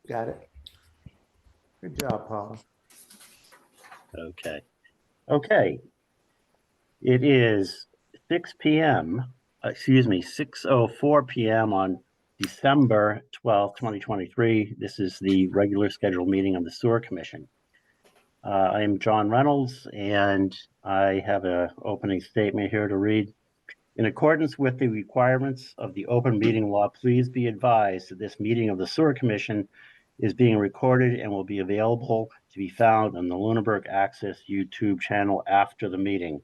Got it. Good job, Paula. Okay. Okay. It is 6 p.m. 6:04 p.m. on December 12th, 2023. This is the regular scheduled meeting of the Sewer Commission. I am John Reynolds, and I have an opening statement here to read. In accordance with the requirements of the open meeting law, please be advised that this meeting of the Sewer Commission is being recorded and will be available to be found on the Lunenburg Access YouTube channel after the meeting.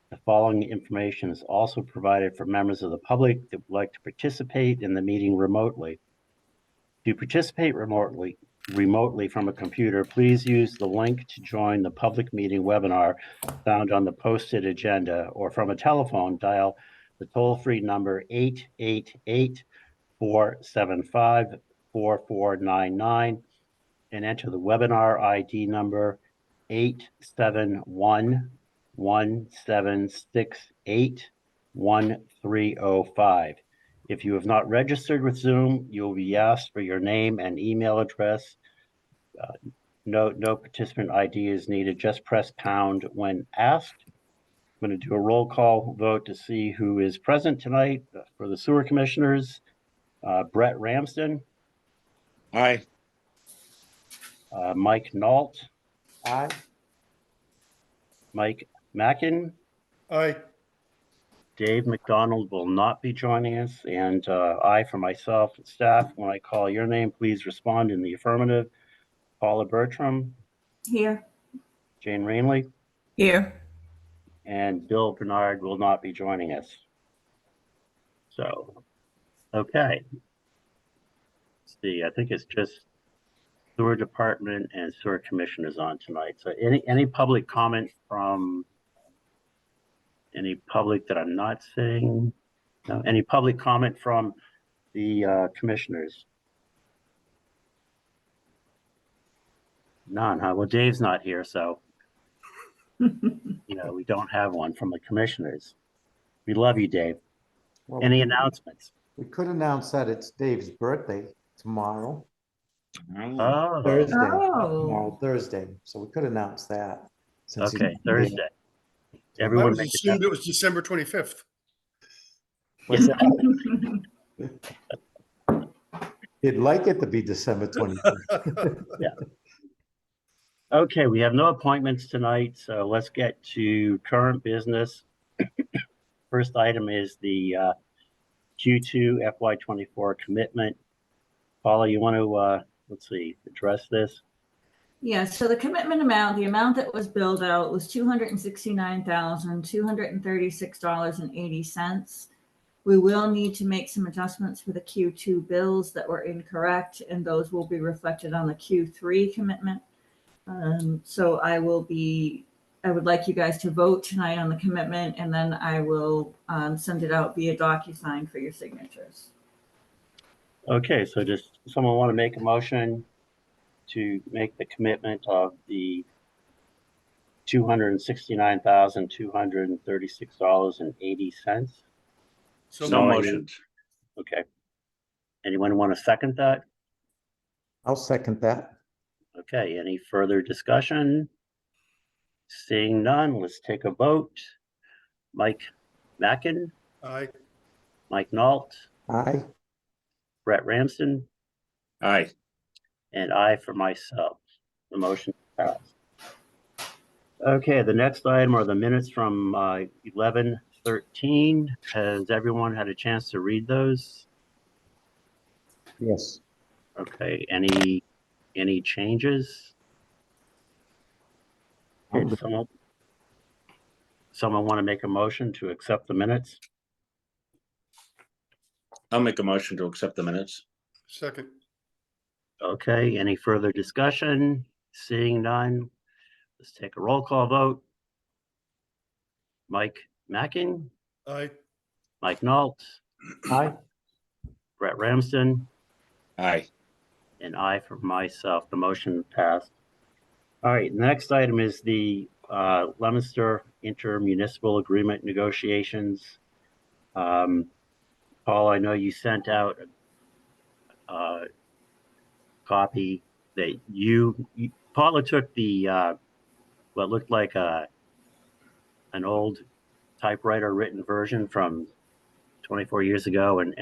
The following information is also provided for members of the public that would like to participate in the meeting remotely. To participate remotely from a computer, please use the link to join the public meeting webinar found on the posted agenda, or from a telephone, dial the toll-free number 888-475-4499 and enter the webinar ID number 871-1768-1305. If you have not registered with Zoom, you'll be asked for your name and email address. No participant ID is needed. Just press pound when asked. I'm going to do a roll call vote to see who is present tonight for the Sewer Commissioners. Brett Ramsden. Aye. Mike Nault. Aye. Mike Mackin. Aye. Dave McDonald will not be joining us, and I, for myself and staff, when I call your name, please respond in the affirmative. Paula Bertram. Here. Jane Rainley. Here. And Bill Bernard will not be joining us. So, okay. Let's see, I think it's just Sewer Department and Sewer Commissioners on tonight. So any public comment from any public that I'm not seeing? No, any public comment from the commissioners? None, huh? Well, Dave's not here, so we don't have one from the commissioners. We love you, Dave. Well, Any announcements? we could announce that it's Dave's birthday tomorrow, Oh, Thursday. Oh. Tomorrow, Thursday. So we could announce that. Since okay, he's- Thursday. I Everyone was make assumed it was December 25th. What's that? He'd like it to be December 25th. Okay, we have no appointments tonight, so let's get to current business. First item is the Q2 FY24 commitment. Paula, you want to, let's see, address this? Yeah, so the commitment amount, the amount that was billed out was $269,236.80. We will need to make some adjustments for the Q2 bills that were incorrect, and those will be reflected on the Q3 commitment. So I would like you guys to vote tonight on the commitment, and then I will send it out via DocuSign for your signatures. Okay, so does someone want to make a motion to make the commitment of the $269,236.80? So motioned. Okay. Anyone want to second that? I'll second that. Okay, any further discussion? Seeing none, let's take a vote. Mike Mackin, Aye. Mike Nault, Aye. Brett Ramsden, Aye. and I for myself. The motion passed. Okay, the next item are the minutes from 11/13. Has everyone had a chance to read those? Yes. Okay, any changes? Okay, someone want to make a motion to accept the minutes? I'll make a motion to accept the minutes. Second. Okay, any further discussion? Seeing none, let's take a roll call vote. Mike Mackin, Aye. Mike Nault, Aye. Brett Ramsden, Aye. and I for myself. The motion passed. All right, next item is the Leominster intermunicipal agreement negotiations. Paul, I know you sent out copy that Paula took the, what looked like an old typewriter written version from 24 years ago and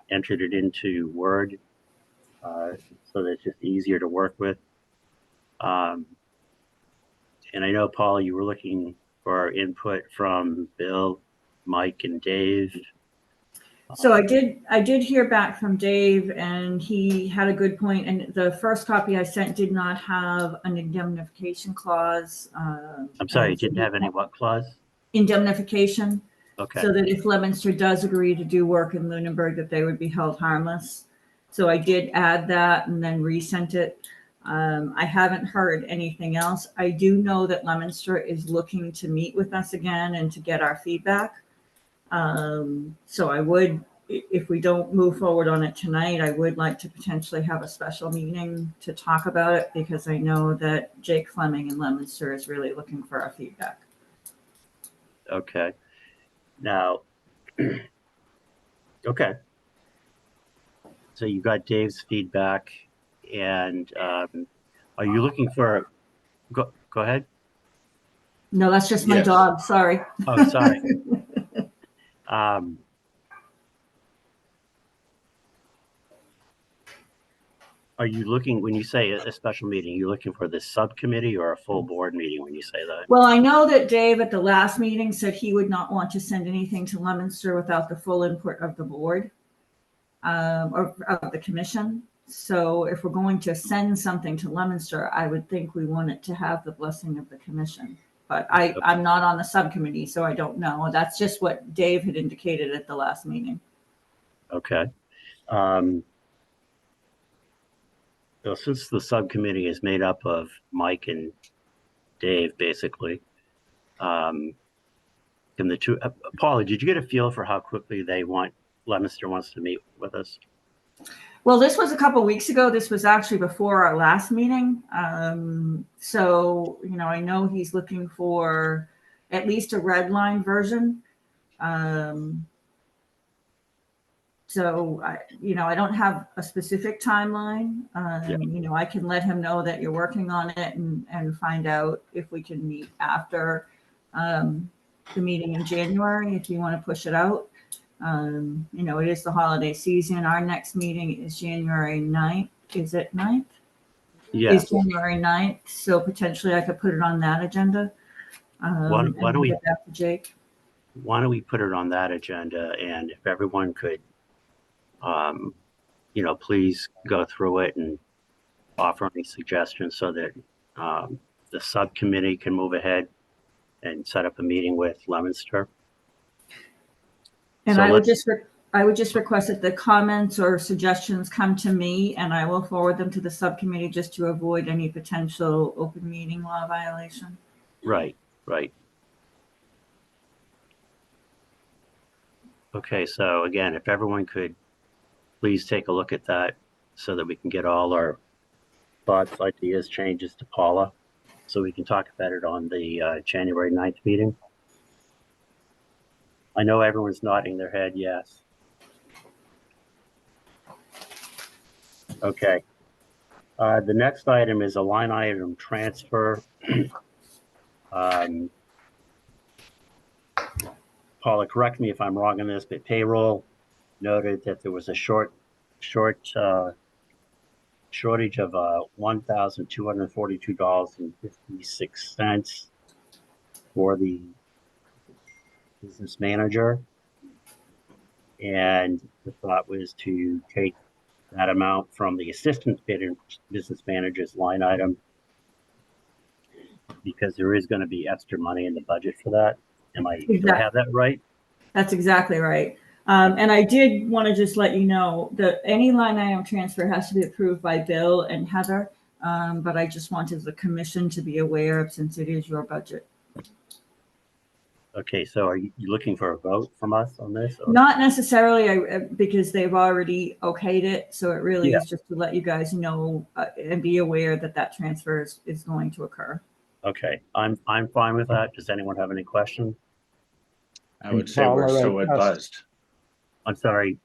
entered it into Word, so that it's just easier to work with. And I know, Paula, you were looking for input from Bill, Mike, and Dave. So I did hear back from Dave, and he had a good point. And the first copy I sent did not have an indemnification clause. I'm sorry, you didn't have any what clause? Indemnification, Okay, so that if Leominster does agree to do work in Lunenburg, that they would be held harmless. So I did add that and then resent it. I haven't heard anything else. I do know that Leominster is looking to meet with us again and to get our feedback. So I would, if we don't move forward on it tonight, I would like to potentially have a special meeting to talk about it, because I know that Jake Fleming in Leominster is really looking for our feedback. okay. Now, okay. So you got Dave's feedback, and are you looking for, go ahead? No, that's just my Yes. dog. Sorry. Oh, sorry. Are you looking, when you say a special meeting, you're looking for this subcommittee or a full board meeting when you say that? Well, I know that Dave at the last meeting said he would not want to send anything to Leominster without the full input of the board, or of the commission. So if we're going to send something to Leominster, I would think we want it to have the blessing of the commission. But I'm not on the subcommittee, so I don't know. That's just what Dave had indicated at the last meeting. Okay. So since the subcommittee is made up of Mike and Dave, basically, can the two, Paula, did you get a feel for how quickly Leominster wants to meet with us? Well, this was a couple weeks ago. This was actually before our last meeting. So, I know he's looking for at least a red line version. So, I don't have a specific timeline. I can let him know that you're working on it and find out if we can meet after the meeting in January, if you want to push it out. It is the holiday season. Our next meeting is January 9th. Is it 9th? Yes. Is January 9th. So potentially I could put it on that agenda. Why don't we get back to Jake? Why don't we put it on that agenda, and if everyone could, please go through it and offer any suggestions so that the subcommittee can move ahead and set up a meeting with Leominster. And So I would just request that the comments or suggestions come to me, and I will forward them to the subcommittee just to avoid any potential open meeting law violation. Right. Okay, so again, if everyone could please take a look at that so that we can get all our thoughts, ideas, changes to Paula, so we can talk about it on the January 9th meeting. I know everyone's nodding their head yes. Okay. The next item is a line item transfer. Paula, correct me if I'm wrong on this, but payroll noted that there was a shortage of $1,242.56 for the business manager. And the thought was to take that amount from the assistant business manager's line item, because there is going to be extra money in the budget for that. Do I have that right? That's exactly right. And I did want to just let you know that any line item transfer has to be approved by Bill and Heather. But I just wanted the commission to be aware of, since it is your budget. Okay, so are you looking for a vote from us on this? Or? Not necessarily, because they've already okayed it. So it really is just to let you guys know and be aware that that transfer is going to occur. Okay, I'm fine with that. Does anyone have any questions? I would say we're so advised. I'm sorry.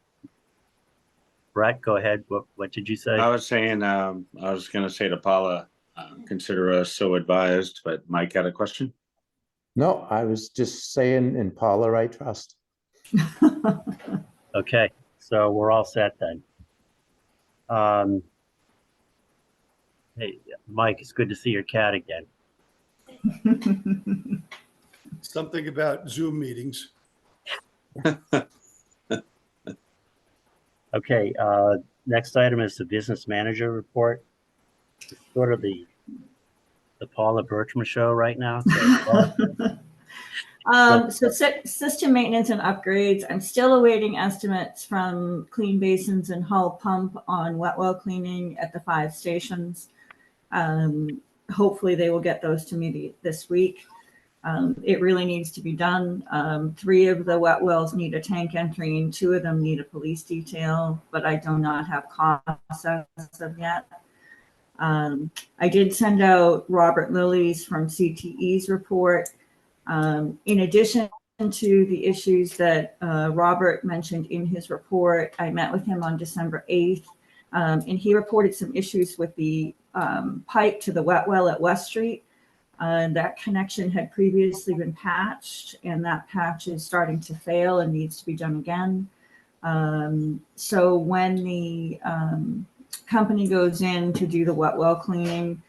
Brett, go ahead. What did you say? I was saying, I was gonna say to Paula, consider us so advised, but Mike had a question? No, I was just saying in Paula I trust. Okay, so we're all set then. Hey, Mike, it's good to see your cat again. Something about Zoom meetings. Okay, next item is the business manager report. It's sort of the Paula Bertram show right now. So, System maintenance and upgrades. I'm still awaiting estimates from Clean Basins and Hull Pump on wet well cleaning at the 5 stations. Hopefully they will get those to me this week. It really needs to be done. 3 of the wet wells need a tank entry and 2 of them need a police detail, but I do not have costs as of yet. I did send out Robert Lilly's from CTE's report. In addition to the issues that Robert mentioned in his report, I met with him on December 8th, and he reported some issues with the pipe to the wet well at West Street. That connection had previously been patched, and that patch is starting to fail and needs to be done again. So when the company goes in to do the wet well cleaning,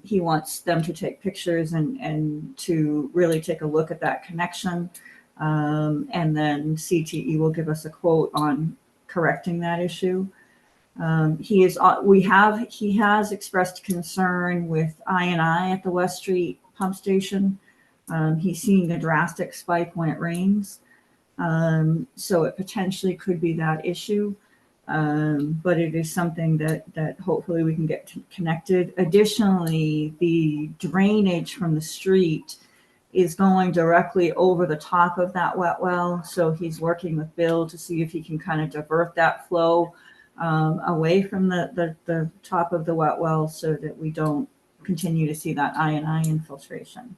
he wants them to take pictures and to really take a look at that connection. And then CTE will give us a quote on correcting that issue. He has expressed concern with I&I at the West Street pump station. He's seeing a drastic spike when it rains. So it potentially could be that issue. But it is something that hopefully we can get connected. Additionally, the drainage from the street is going directly over the top of that wet well. So he's working with Bill to see if he can kind of divert that flow away from the top of the wet well so that we don't continue to see that I&I infiltration.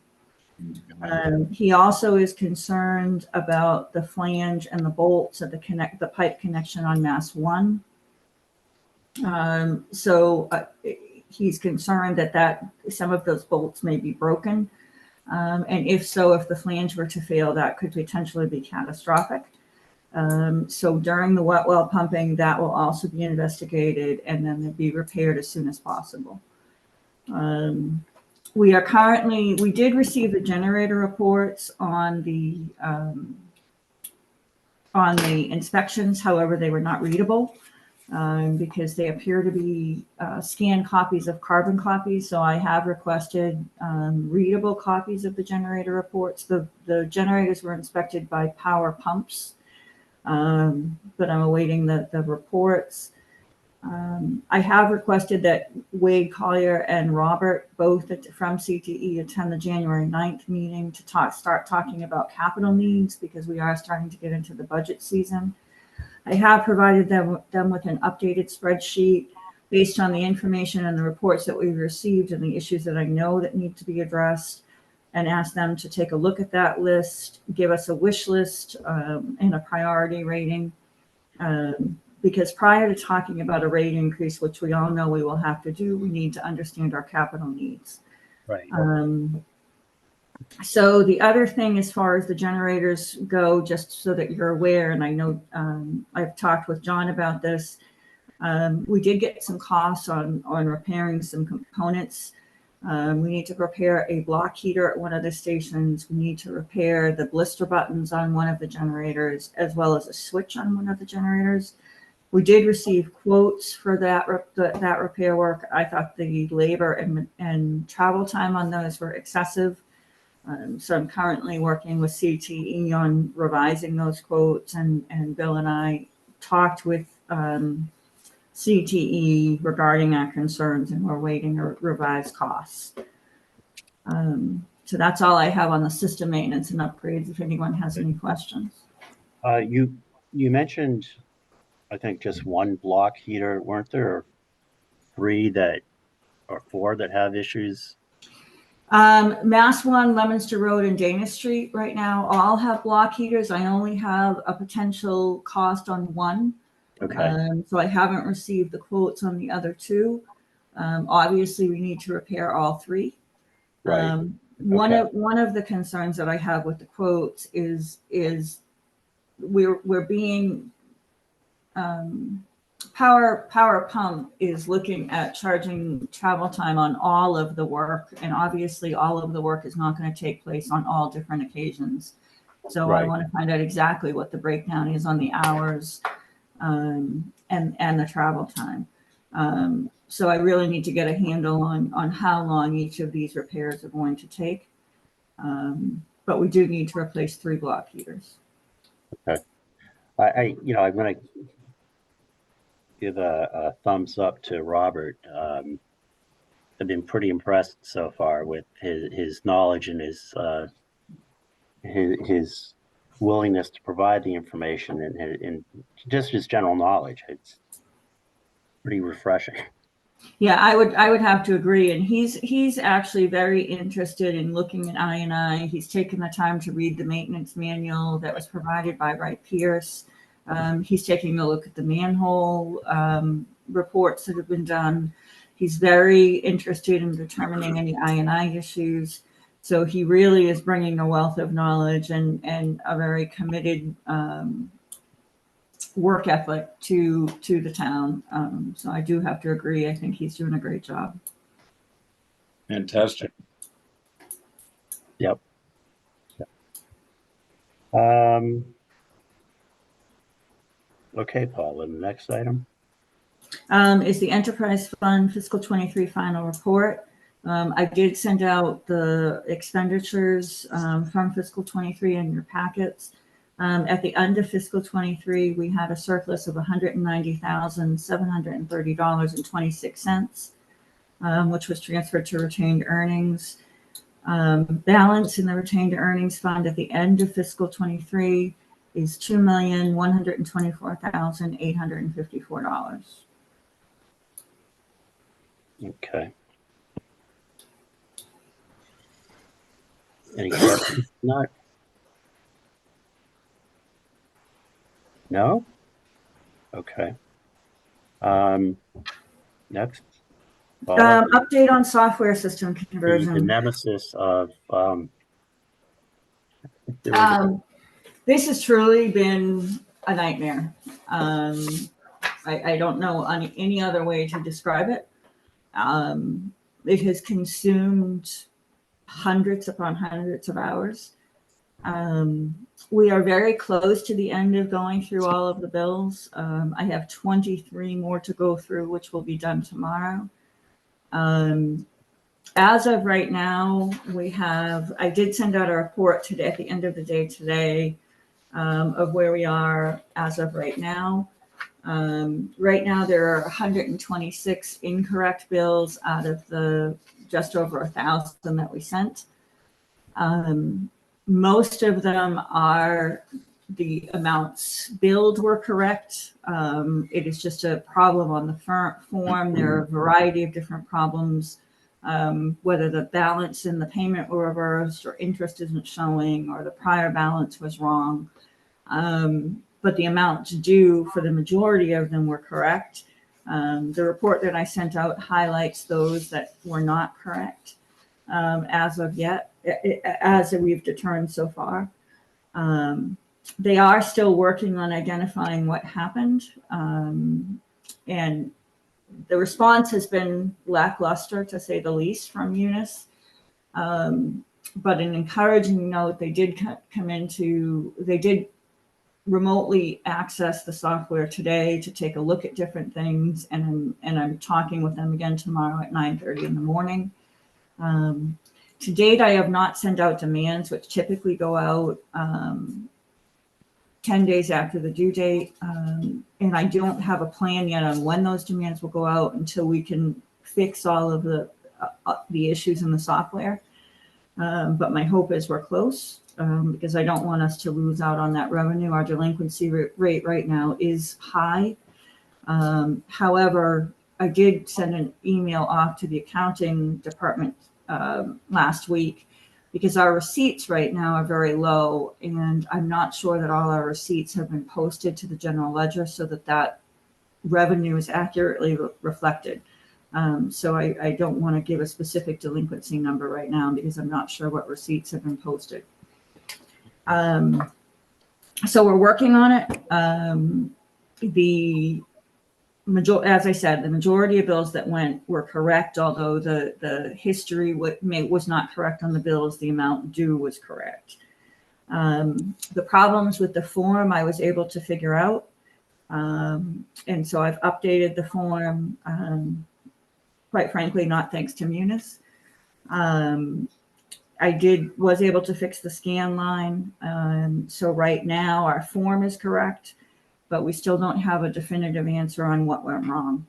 He also is concerned about the flange and the bolts at the pipe connection on Mass 1. He's concerned that some of those bolts may be broken. And if so, if the flange were to fail, that could potentially be catastrophic. So during the wet well pumping, that will also be investigated and then be repaired as soon as possible. We did receive the generator reports on the inspections. However, they were not readable because they appear to be scanned copies of carbon copies. So I have requested readable copies of the generator reports. The generators were inspected by Power Pumps, but I'm awaiting the reports. I have requested that Wade Collier and Robert, both from CTE, attend the January 9th meeting to start talking about capital needs because we are starting to get into the budget season. I have provided them with an updated spreadsheet based on the information and the reports that we've received and the issues that I know that need to be addressed, and asked them to take a look at that list, give us a wish list and a priority rating. Because prior to talking about a rate increase, which we all know we will have to do, we need to understand our capital needs. right. So the other thing, as far as the generators go, just so that you're aware, and I know I've talked with John about this, we did get some costs on repairing some components. We need to repair a block heater at one of the stations. We need to repair the blister buttons on one of the generators, as well as a switch on one of the generators. We did receive quotes for that repair work. I thought the labor and travel time on those were excessive. So I'm currently working with CTE on revising those quotes, and Bill and I talked with CTE regarding our concerns, and we're waiting to revise costs. So that's all I have on the system maintenance and upgrades, if anyone has any questions. You mentioned, I think, just one block heater. Weren't there 3 or 4 that have issues? Mass 1, Leominster Road, and Dana Street right now all have block heaters. I only have a potential cost on one. Okay, So I haven't received the quotes on the other two. Obviously, we need to repair all three. right, One okay. of the concerns that I have with the quotes is we're being Power Pump is looking at charging travel time on all of the work, and obviously all of the work is not going to take place on all different occasions. So I Right. want to find out exactly what the breakdown is on the hours and the travel time. So I really need to get a handle on how long each of these repairs are going to take. But we do need to replace 3 block heaters. I'm gonna give a thumbs up to Robert. I've been pretty impressed so far with his knowledge and his willingness to provide the information and just his general knowledge. It's pretty refreshing. Yeah, I would have to agree. And he's actually very interested in looking at I&I. He's taken the time to read the maintenance manual that was provided by Wright Pierce. He's taking a look at the manhole reports that have been done. He's very interested in determining any I&I issues. So he really is bringing a wealth of knowledge and a very committed work ethic to the town. So I do have to agree. I think he's doing a great job. Fantastic. Yep. Okay, Paul, and the next item. Is the enterprise fund fiscal 23 final report. I did send out the expenditures from fiscal 23 in your packets. At the end of fiscal 23, we had a surplus of $190,730.26, which was transferred to retained earnings. Balance in the retained earnings fund at the end of fiscal 23 is $2,124,854. Okay. Any questions? Not. No? Okay. Next. Paula, Update on software system the conversion. nemesis of This has truly been a nightmare. I don't know any other way to describe it. It has consumed hundreds upon hundreds of hours. We are very close to the end of going through all of the bills. I have 23 more to go through, which will be done tomorrow. As of right now, I did send out a report today at the end of the day today of where we are as of right now. Right now, there are 126 incorrect bills out of the just over 1,000 that we sent. Most of them are the amounts billed were correct. It is just a problem on the form. There are a variety of different problems, whether the balance in the payment were reversed or interest isn't showing or the prior balance was wrong. But the amounts due for the majority of them were correct. The report that I sent out highlights those that were not correct as of yet, as we've determined so far. They are still working on identifying what happened. And the response has been lackluster, to say the least, from Eunice. But an encouraging note, they did remotely access the software today to take a look at different things, and I'm talking with them again tomorrow at 9:30 in the morning. To date, I have not sent out demands, which typically go out 10 days after the due date, and I don't have a plan yet on when those demands will go out until we can fix all of the issues in the software. But my hope is we're close. Because I don't want us to lose out on that revenue. Our delinquency rate right now is high. However, I did send an email off to the accounting department last week because our receipts right now are very low, and I'm not sure that all our receipts have been posted to the general ledger so that revenue is accurately reflected. So I don't want to give a specific delinquency number right now because I'm not sure what receipts have been posted. So we're working on it. As I said, the majority of bills that went were correct, although the history was not correct on the bills. The amount due was correct. The problems with the form I was able to figure out. And so I've updated the form, quite frankly, not thanks to Munis. I was able to fix the scan line. So right now our form is correct, but we still don't have a definitive answer on what went wrong.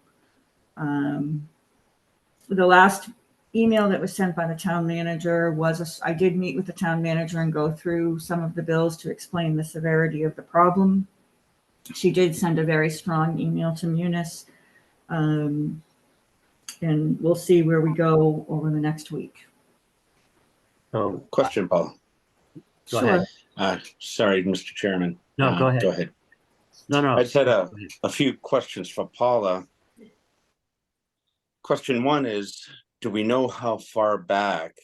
The last email that was sent by the town manager I did meet with the town manager and go through some of the bills to explain the severity of the problem. She did send a very strong email to Munis. And we'll see where we go over the next week. So, Question, Paula. go ahead. Sorry, Mr. Chairman. No, go ahead. Go ahead. No. I just had a few questions for Paula. Question one is, do we know how far back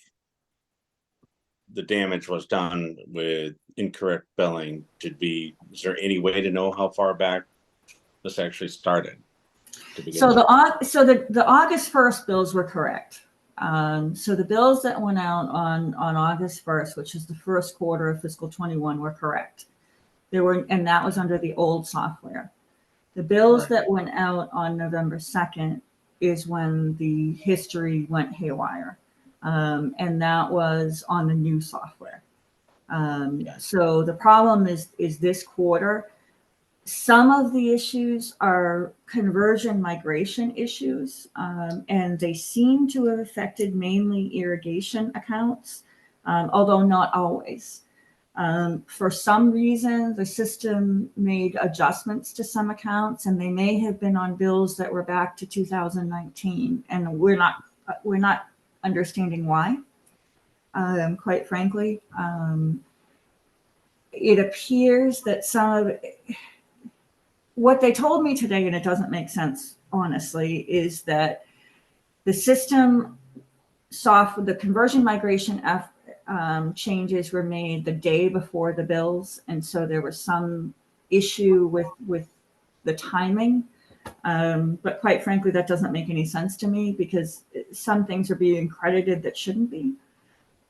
the damage was done with incorrect billing? Is there any way to know how far back this actually started? So the August 1st bills were correct. So the bills that went out on August 1st, which is the first quarter of fiscal 21, were correct. And that was under the old software. The bills that went out on November 2nd is when the history went haywire. And that was on the new software. So the problem is this quarter. Some of the issues are conversion migration issues, and they seem to have affected mainly irrigation accounts, although not always. For some reason, the system made adjustments to some accounts, and they may have been on bills that were back to 2019, and we're not understanding why. Quite frankly, it appears that some of what they told me today, and it doesn't make sense, honestly, is that the system the conversion migration changes were made the day before the bills. And so there was some issue with the timing. But quite frankly, that doesn't make any sense to me because some things are being credited that shouldn't be.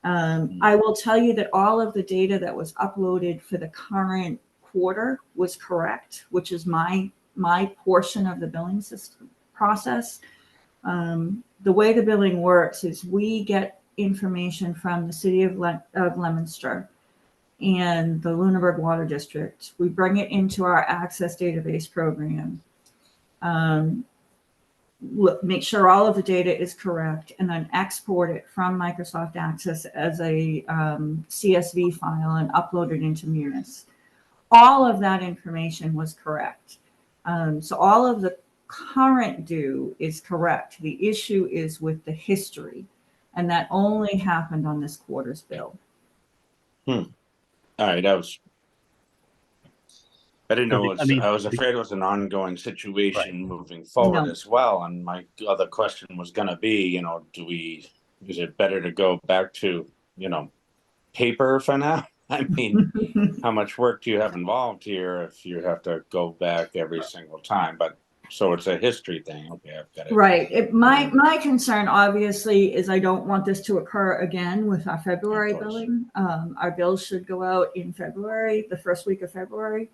I will tell you that all of the data that was uploaded for the current quarter was correct, which is my portion of the billing system process. The way the billing works is we get information from the city of Leominster and the Lunenburg Water District. We bring it into our Access database program, make sure all of the data is correct, and then export it from Microsoft Access as a CSV file and upload it into Munis. All of that information was correct. So all of the current due is correct. The issue is with the history, and that only happened on this quarter's bill. All right, I didn't know. I was afraid it was an ongoing situation moving forward as well. And my other question was going to be, is it better to go back to, paper for now? I mean, how much work do you have involved here if you have to go back every single time? But so it's a history thing. Okay, I've got it. Right. My concern, obviously, is I don't want this to occur again with our February billing. Our bills should go out in February, the first week of February.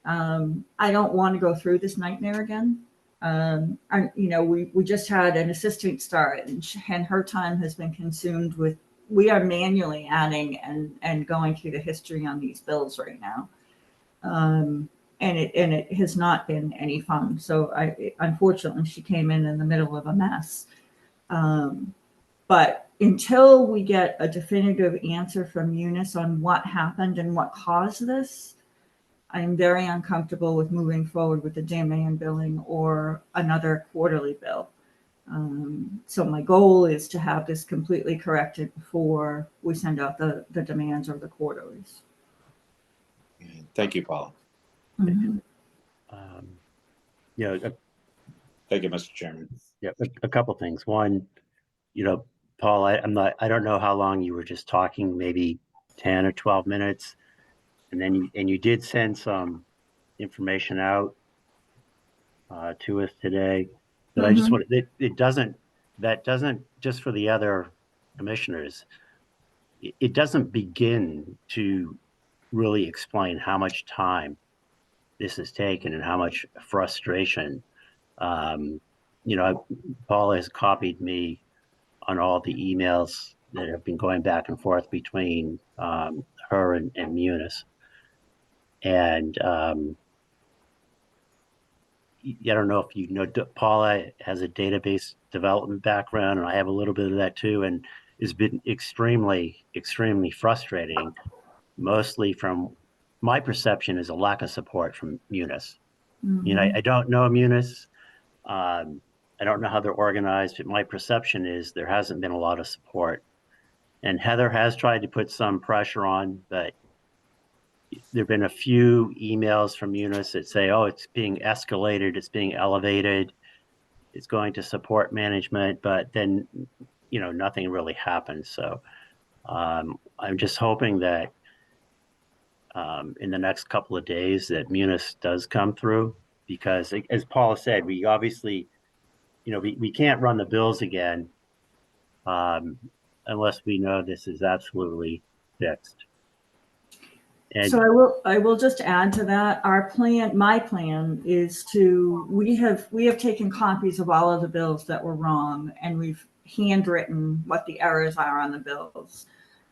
I don't want to go through this nightmare again. We just had an assistant start, and her time has been consumed with. We are manually adding and going through the history on these bills right now, and it has not been any fun. So unfortunately, she came in the middle of a mess. But until we get a definitive answer from Munis on what happened and what caused this, I'm very uncomfortable with moving forward with the demand billing or another quarterly bill. So my goal is to have this completely corrected before we send out the demands or the quarterlies. Thank you, Paula. Mm-hmm. Thank you, Mr. Chairman. Yeah, a couple things. One, Paul, I don't know how long you were just talking, maybe 10 or 12 minutes. And then you did send some information out to us today. But I just want that doesn't just for the other commissioners, it doesn't begin to really explain how much time this has taken and how much frustration. Paul has copied me on all the emails that have been going back and forth between her and Munis. And I don't know if you know, Paula has a database development background, and I have a little bit of that too, and it's been extremely, extremely frustrating, mostly from my perception is a lack of support from Munis. I don't know Munis. I don't know how they're organized, but my perception is there hasn't been a lot of support. And Heather has tried to put some pressure on, but there have been a few emails from Munis that say, oh, it's being escalated, it's being elevated, it's going to support management, but then, nothing really happens. So I'm just hoping that in the next couple of days that Munis does come through, because as Paula said, we obviously, we can't run the bills again unless we know this is absolutely fixed. And so I will just add to that. My plan is we have taken copies of all of the bills that were wrong, and we've handwritten what the errors are on the bills.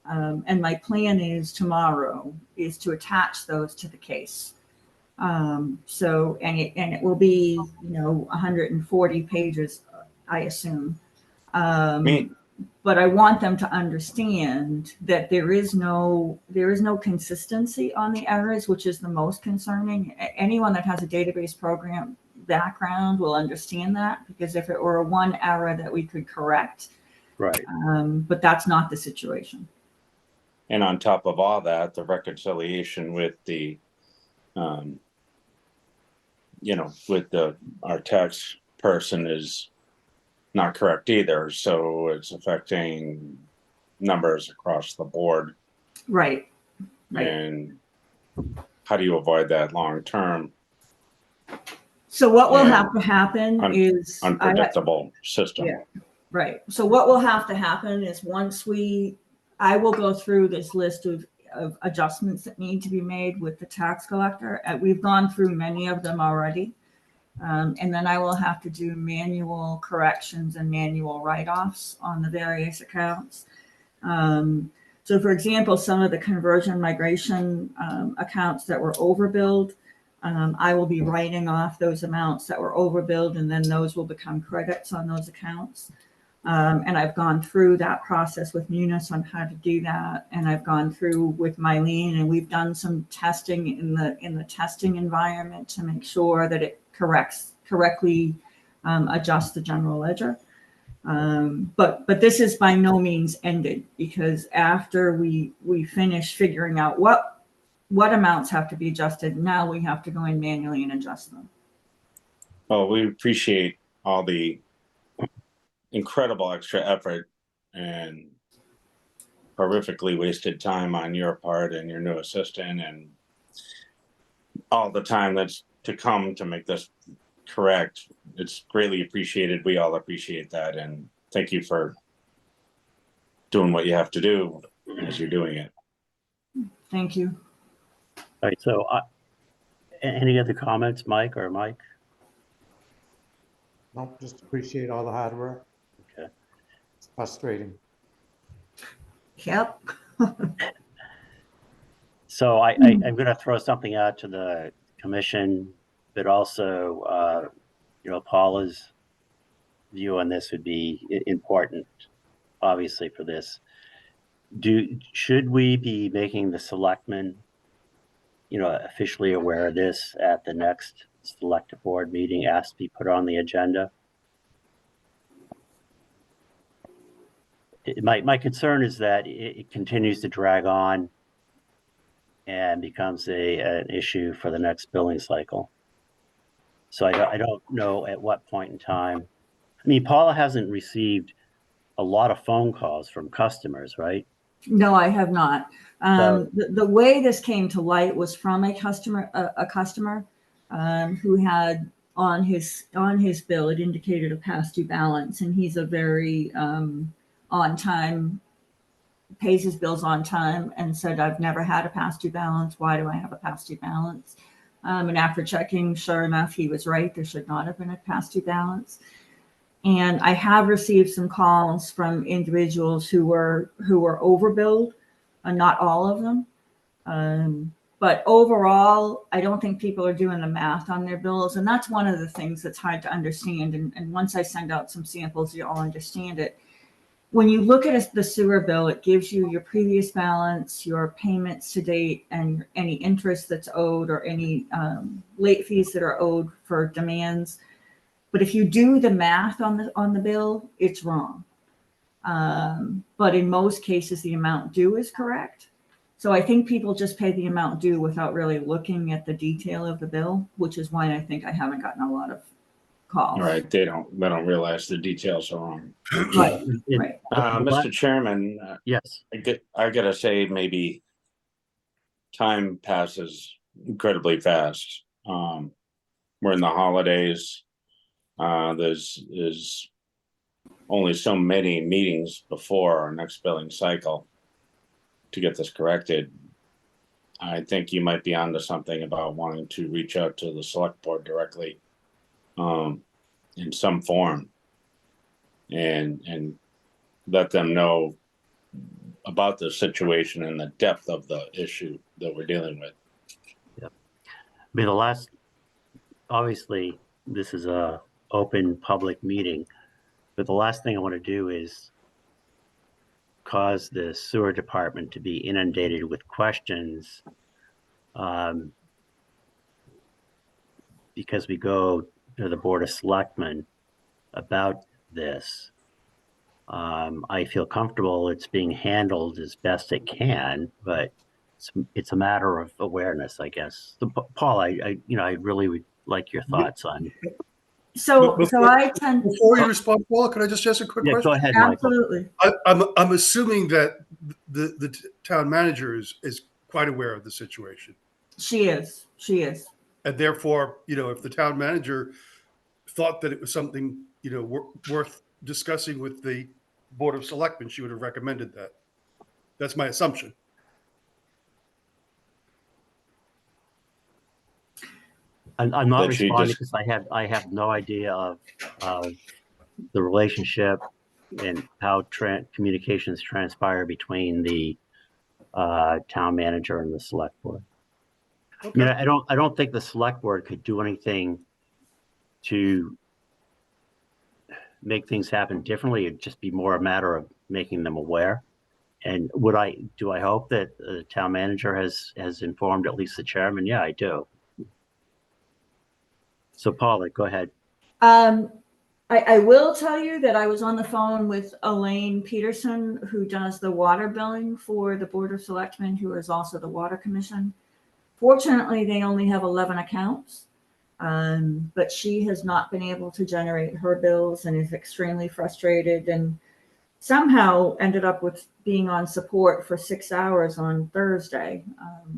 And my plan is tomorrow is to attach those to the case. And it will be, 140 pages, I assume. But I want them to understand that there is no consistency on the errors, which is the most concerning. Anyone that has a database program background will understand that, because if it were one error that we could correct, right. But that's not the situation. And on top of all that, the reconciliation with the, our tax person is not correct either. So it's affecting numbers across the board. Right. And how do you avoid that long term? So what will have to happen is unpredictable system. Yeah, right. So what will have to happen is I will go through this list of adjustments that need to be made with the tax collector. We've gone through many of them already. And then I will have to do manual corrections and manual write-offs on the various accounts. So for example, some of the conversion migration accounts that were overbilled, I will be writing off those amounts that were overbilled, and then those will become credits on those accounts. And I've gone through that process with Munis on how to do that. And I've gone through with Mylene, and we've done some testing in the testing environment to make sure that it correctly adjusts the general ledger. But this is by no means ended, because after we finish figuring out what amounts have to be adjusted, now we have to go in manually and adjust them. Well, we appreciate all the incredible extra effort and horrifically wasted time on your part and your new assistant, and all the time that's to come to make this correct. It's greatly appreciated. We all appreciate that, and thank you for doing what you have to do as you're doing it. Thank you. All right. So any other comments, Mike or Mike? No, just appreciate all the hard work. Okay. It's frustrating. Yep. So I'm going to throw something out to the commission, but also, Paula's view on this would be important, obviously, for this. Should we be making the selectmen, officially aware of this at the next select board meeting, asked to be put on the agenda? My concern is that it continues to drag on and becomes an issue for the next billing cycle. So I don't know at what point in time. I mean, Paula hasn't received a lot of phone calls from customers, right? No, I have not. So- The way this came to light was from a customer who had on his bill, it indicated a past due balance, and he's a very on time, pays his bills on time, and said, I've never had a past due balance. Why do I have a past due balance? And after checking, sure enough, he was right. There should not have been a past due balance. And I have received some calls from individuals who were overbilled, not all of them. But overall, I don't think people are doing the math on their bills. And that's one of the things that's hard to understand. And once I send out some samples, you'll understand it. When you look at the sewer bill, it gives you your previous balance, your payments to date, and any interest that's owed or any late fees that are owed for demands. But if you do the math on the bill, it's wrong. But in most cases, the amount due is correct. So I think people just pay the amount due without really looking at the detail of the bill, which is why I think I haven't gotten a lot of calls. Right, they don't realize the details are wrong. Right. It- Right. Mr. Chairman, Yes, I gotta say, maybe time passes incredibly fast. We're in the holidays. There's only so many meetings before our next billing cycle to get this corrected. I think you might be onto something about wanting to reach out to the select board directly, in some form, and let them know about the situation and the depth of the issue that we're dealing with. I mean, obviously, this is a open public meeting, but the last thing I want to do is cause the sewer department to be inundated with questions because we go to the Board of Selectmen about this. I feel comfortable it's being handled as best it can, but it's a matter of awareness, I guess. So, Paul, I really would like your thoughts on. So Before- I tend. Before you respond, Paula, can I just ask a quick Yeah, question? go ahead, Michael. Absolutely. I'm assuming that the town manager is quite aware of the situation. She is. And therefore, if the town manager thought that it was something, worth discussing with the Board of Selectmen, she would have recommended that. That's my assumption. I'm not That she responding just- because I have no idea of the relationship and how communications transpire between the town manager and the select board. I mean, I don't think the select board could do anything to make things happen differently. It'd just be more a matter of making them aware. And do I hope that the town manager has informed at least the chairman? Yeah, I do. So Paula, go ahead. I will tell you that I was on the phone with Elaine Peterson, who does the water billing for the Board of Selectmen, who is also the Water Commission. Fortunately, they only have 11 accounts, but she has not been able to generate her bills and is extremely frustrated, and somehow ended up with being on support for 6 hours on Thursday.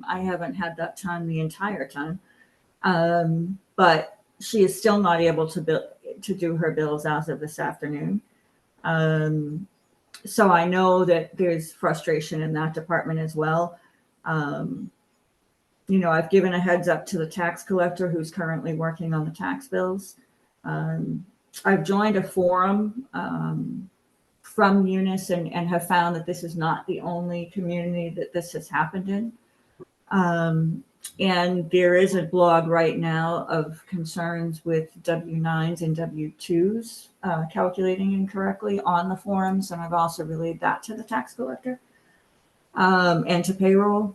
I haven't had that time the entire time, but she is still not able to do her bills as of this afternoon. So I know that there's frustration in that department as well. I've given a heads up to the tax collector who's currently working on the tax bills. I've joined a forum from Munis and have found that this is not the only community that this has happened in. And there is a blog right now of concerns with W-9s and W-2s calculating incorrectly on the forums. And I've also relayed that to the tax collector and to payroll.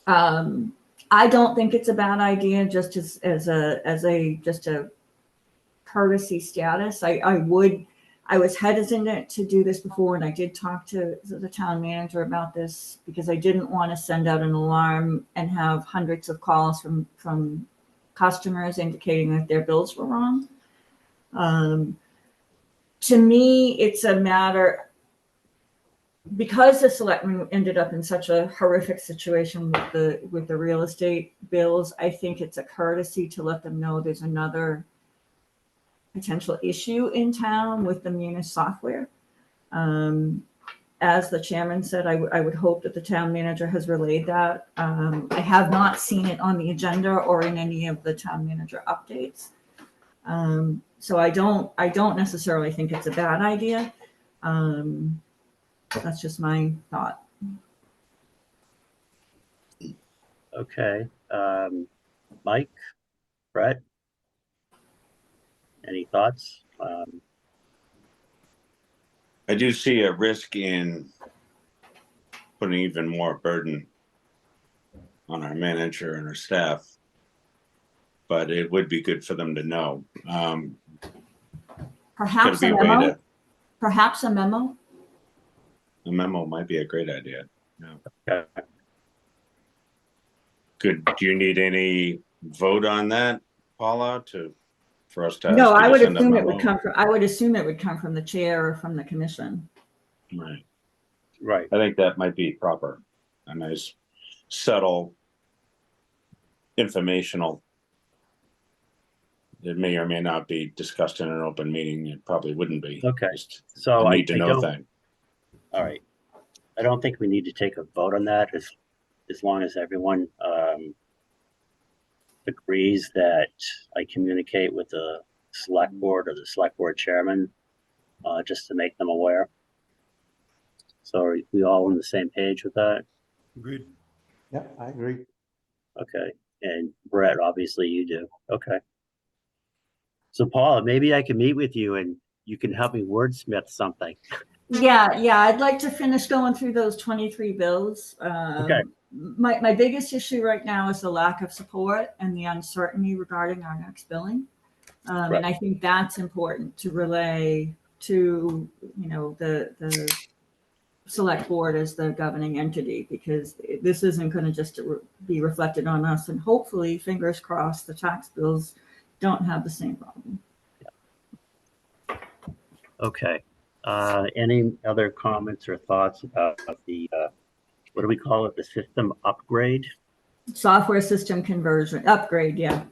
I don't think it's a bad idea, just as a courtesy status. I was hesitant to do this before, and I did talk to the town manager about this because I didn't want to send out an alarm and have hundreds of calls from customers indicating that their bills were wrong. To me, it's a matter, because the selectmen ended up in such a horrific situation with the real estate bills, I think it's a courtesy to let them know there's another potential issue in town with the Munis software. As the chairman said, I would hope that the town manager has relayed that. I have not seen it on the agenda or in any of the town manager updates. So I don't necessarily think it's a bad idea. That's just my thought. Okay. Mike, Brett, any thoughts? I do see a risk in putting even more burden on our manager and our staff, but it would be good for them to know. Perhaps Could a be a way memo. to, Perhaps a memo. a memo might be a great idea. Yeah. Okay. Good. Do you need any vote on that, Paula, for us to ask No, you I to would send a assume it memo? would come from. I would assume it would come from the chair or from the commission. Right. Right. I think that might be proper. A nice, subtle, informational. It may or may not be discussed in an open meeting. It probably wouldn't be. Okay. Just So a I need to know don't. thing. All right. I don't think we need to take a vote on that as long as everyone agrees that I communicate with the select board or the select board chairman just to make them aware. So are we all on the same page with that? Agreed. Yeah, I agree. Okay. And Brett, obviously you do. Okay. So Paula, maybe I can meet with you and you can help me wordsmith something. Yeah, I'd like to finish going through those 23 bills. Okay. My biggest issue right now is the lack of support and the uncertainty regarding our next billing. Right. And I think that's important to relay to, the select board as the governing entity, because this isn't going to just be reflected on us. And hopefully, fingers crossed, the tax bills don't have the same problem. Okay. Any other comments or thoughts about the, what do we call it? The system upgrade? Software system conversion upgrade. Yeah.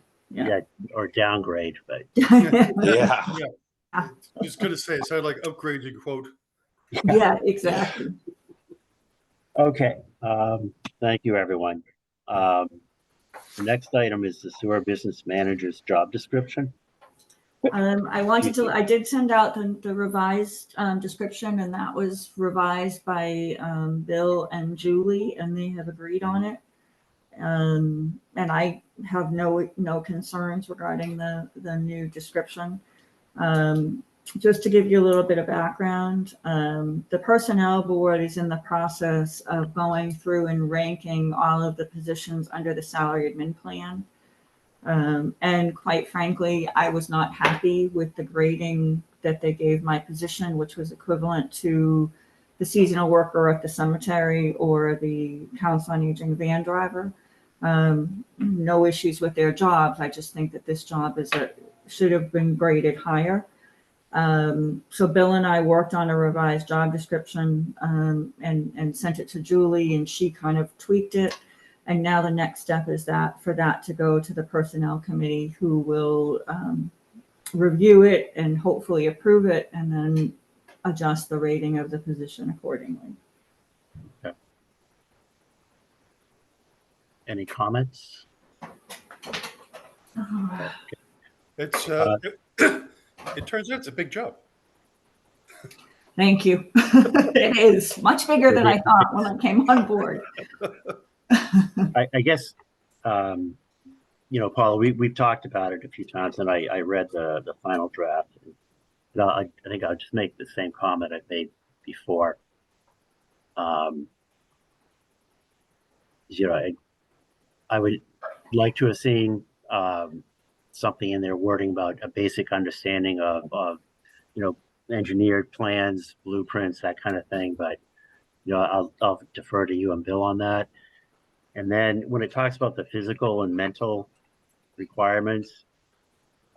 Or downgrade, but Yeah. I was going to say, it sounded like upgrading quote. Yeah, exactly. okay. Thank you, everyone. The next item is the sewer business manager's job description. I did send out the revised description, and that was revised by Bill and Julie, and they have agreed on it. And I have no concerns regarding the new description. Just to give you a little bit of background, the personnel board is in the process of going through and ranking all of the positions under the salary admin plan. And quite frankly, I was not happy with the grading that they gave my position, which was equivalent to the seasonal worker at the cemetery or the council on aging van driver. No issues with their jobs. I just think that this job should have been graded higher. So Bill and I worked on a revised job description and sent it to Julie, and she kind of tweaked it. And now the next step is for that to go to the personnel committee, who will review it and hopefully approve it, and then adjust the rating of the position accordingly. Okay. Any comments? It's it turns out it's a big job. Thank you. It is much bigger than I thought when I came on board. I guess, Paula, we've talked about it a few times, and I read the final draft. I think I'll just make the same comment I made before. I would like to have seen something in their wording about a basic understanding of engineered plans, blueprints, that kind of thing. But I'll defer to you and Bill on that. And then when it talks about the physical and mental requirements.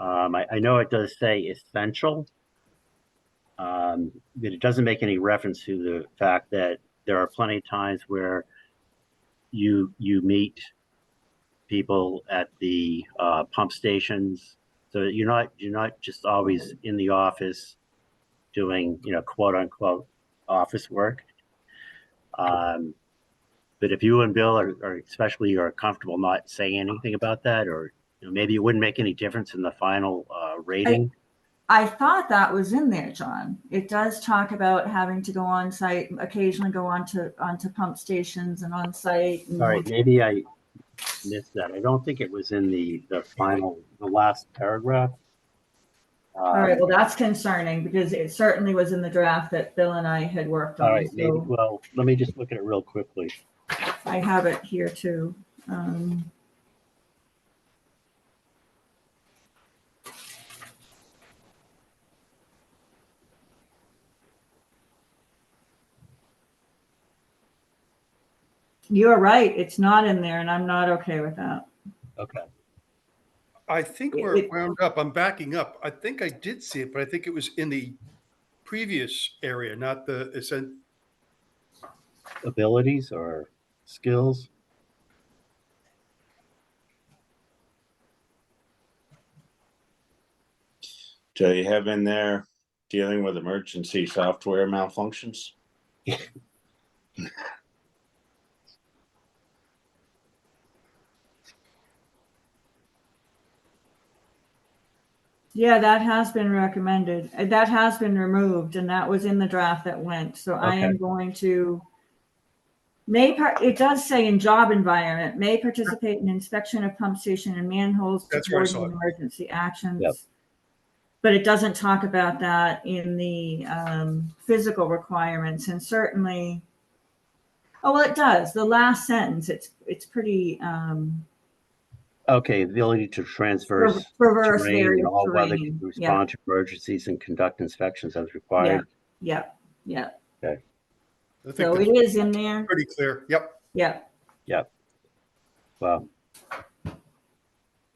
I know it does say essential, but it doesn't make any reference to the fact that there are plenty of times where you meet people at the pump stations, so you're not just always in the office doing, quote unquote office work. But if you and Bill are especially are comfortable not saying anything about that, or maybe it wouldn't make any difference in the final rating. I thought that was in there, John. It does talk about having to go on site, occasionally go onto pump stations and on site. All right, maybe I missed that. I don't think it was in the last paragraph. All right, well, that's concerning because it certainly was in the draft that Bill and I had worked on. All right, maybe. So Well, let me just look at it real quickly. I have it here too. You're right. It's not in there, and I'm not okay with that. Okay. I think where it wound up, I'm backing up. I think I did see it, but I think it was in the previous area, not the Abilities or skills. Do you have in there dealing with emergency software malfunctions? Yeah, that has been recommended. That has been removed, and that was in the draft that went. So I am going to it does say in job environment, may participate in inspection of pump station and manholes to That's where I saw coordinate emergency actions. Yep. But it doesn't talk about that in the physical requirements, and certainly, oh, well, it does. The last sentence, it's pretty Okay, ability to transverse reverse terrain various and all weather terrain. to Yeah, respond to emergencies and conduct inspections as required. yeah. I think So that's it is in there. pretty clear. Yep. Yeah. Well,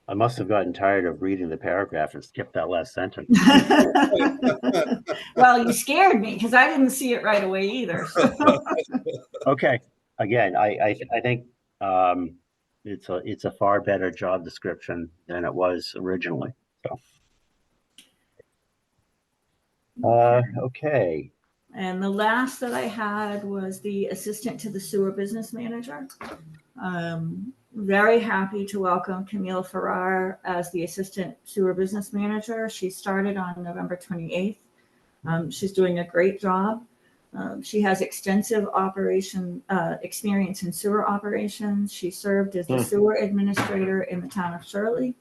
I must have gotten tired of reading the paragraph and skipped that last sentence. Well, you scared me because I didn't see it right away either. Okay, again, I think it's a far better job description than it was originally. So, okay. And the last that I had was the assistant to the sewer business manager. Very happy to welcome Camille Farrar as the assistant sewer business manager. She started on November 28th. She's doing a great job. She has extensive experience in sewer operations. She served as the sewer administrator in the town of Shirley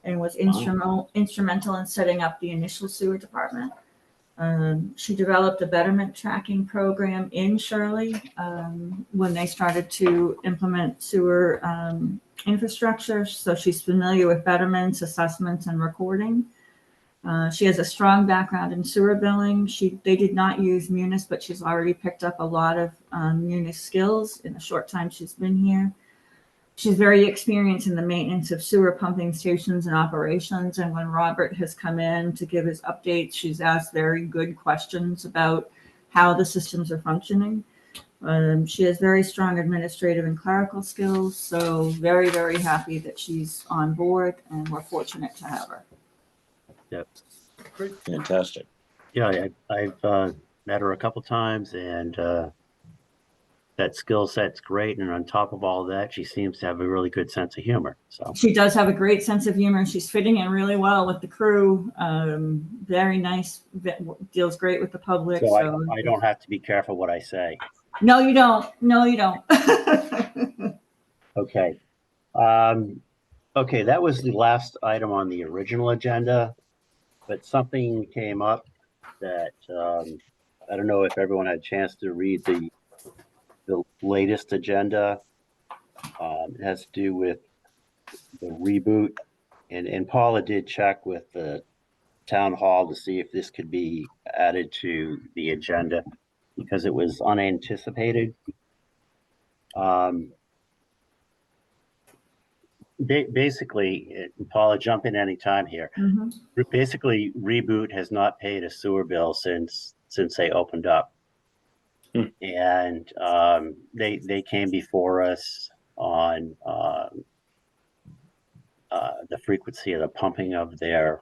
and was instrumental in setting up the initial sewer department. She developed a betterment tracking program in Shirley when they started to implement sewer infrastructure. So she's familiar with betterments, assessments, and recording. She has a strong background in sewer billing. They did not use Munis, but she's already picked up a lot of Munis skills in the short time she's been here. She's very experienced in the maintenance of sewer pumping stations and operations. And when Robert has come in to give his updates, she's asked very good questions about how the systems are functioning. She has very strong administrative and clerical skills. So very, very happy that she's on board, and we're fortunate to have her. Yep. Great. Fantastic. Yeah, I've met her a couple times, and that skill set's great. And on top of all that, she seems to have a really good sense of humor. So she does have a great sense of humor. She's fitting in really well with the crew. Very nice. Deals great with the public. So I don't have to be careful what I say. No, you don't. No, you don't. Okay. Okay, that was the last item on the original agenda, but something came up that I don't know if everyone had a chance to read the latest agenda. It has to do with the reboot, and Paula did check with the town hall to see if this could be added to the agenda because it was unanticipated. Basically, Paula, jump in anytime here. Mhm. Basically, Reboot has not paid a sewer bill since they opened up. And they came before us on the frequency of the pumping of their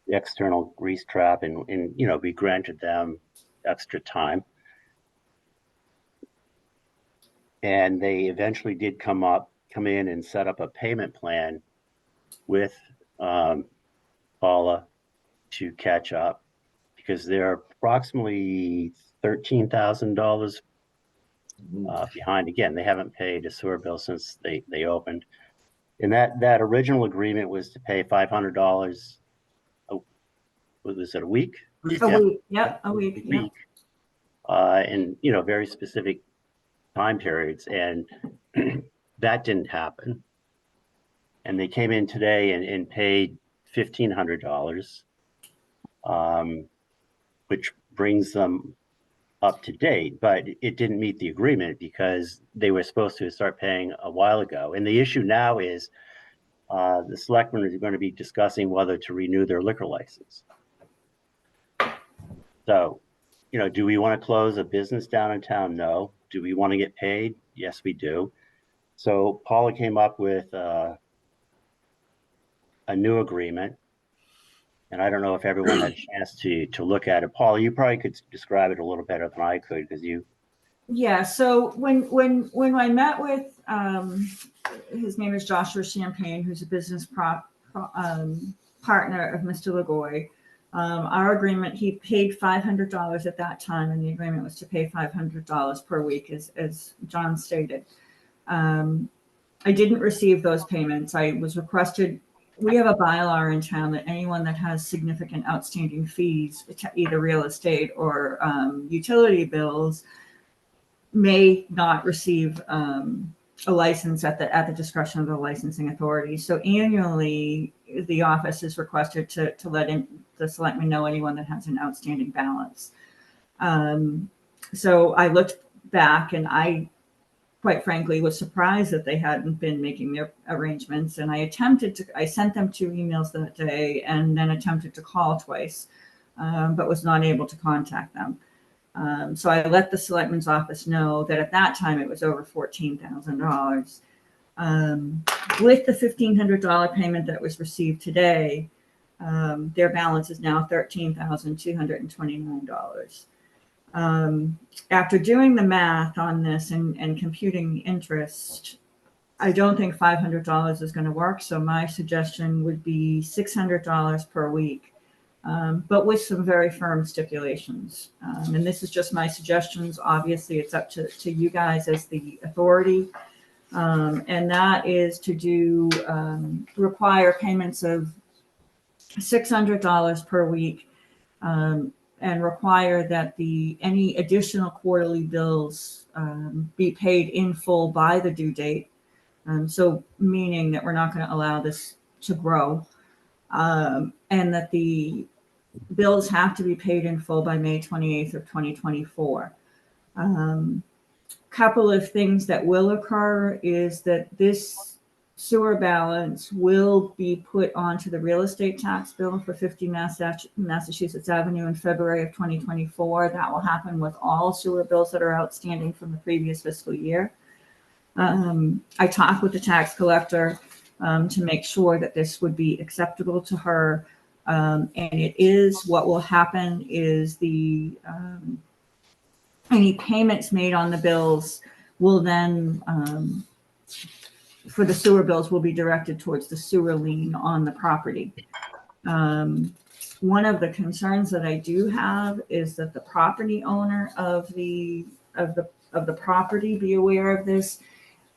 external grease trap, and we granted them extra time. And they eventually did come in and set up a payment plan with Paula to catch up, because they're approximately $13,000 behind. Again, they haven't paid a sewer bill since they opened. And that original agreement was to pay $500. Was it a week? A week, yep, a week, yep. And very specific time periods, and that didn't happen. And they came in today and paid $1,500, which brings them up to date, but it didn't meet the agreement because they were supposed to start paying a while ago. And the issue now is the selectmen are going to be discussing whether to renew their liquor license. So, do we want to close a business down in town? No. Do we want to get paid? Yes, we do. So Paula came up with a new agreement, and I don't know if everyone had a chance to look at it. Paula, you probably could describe it a little better than I could, because you. Yeah. So when I met with his name is Joshua Champagne, who's a business partner of Mr. Lagoy. Our agreement, he paid $500 at that time, and the agreement was to pay $500 per week, as John stated. I didn't receive those payments. I was requested. We have a bylaw in town that anyone that has significant outstanding fees, either real estate or utility bills, may not receive a license at the discretion of the licensing authority. So annually, the office is requested to let the selectmen know anyone that has an outstanding balance. So I looked back, and I, quite frankly, was surprised that they hadn't been making their arrangements. And I sent them 2 emails that day, and then attempted to call twice, but was not able to contact them. So I let the selectman's office know that at that time it was over $14,000. With the $1,500 payment that was received today, their balance is now $13,229. After doing the math on this and computing the interest, I don't think $500 is going to work. So my suggestion would be $600 per week, but with some very firm stipulations. And this is just my suggestions. Obviously, it's up to you guys as the authority. And that is to require payments of $600 per week, and require that any additional quarterly bills be paid in full by the due date. So meaning that we're not going to allow this to grow, and that the bills have to be paid in full by May 28th of 2024. Couple of things that will occur is that this sewer balance will be put onto the real estate tax bill for 50 Massachusetts Avenue in February of 2024. That will happen with all sewer bills that are outstanding from the previous fiscal year. I talked with the tax collector to make sure that this would be acceptable to her. And it is. What will happen is any payments made on the bills will then, for the sewer bills, will be directed towards the sewer lien on the property. One of the concerns that I do have is that the property owner of the property be aware of this.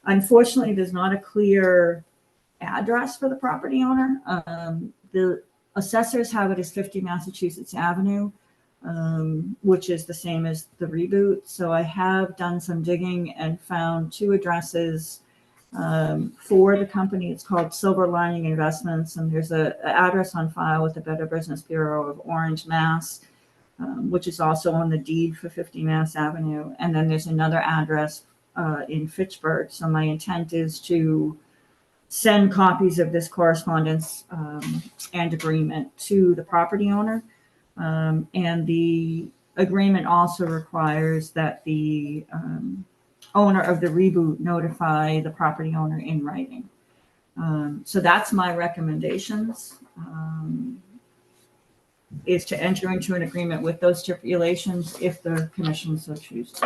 Unfortunately, there's not a clear address for the property owner. The assessors have it as 50 Massachusetts Avenue, which is the same as the Reboot. So I have done some digging and found 2 addresses for the company. It's called Silver Lining Investments, and there's an address on file with the Better Business Bureau of Orange, Mass, which is also on the deed for 50 Mass Avenue. And then there's another address in Fitchburg. So my intent is to send copies of this correspondence and agreement to the property owner. And the agreement also requires that the owner of the reboot notify the property owner in writing. So that's my recommendations, is to enter into an agreement with those stipulations if the commission so chooses.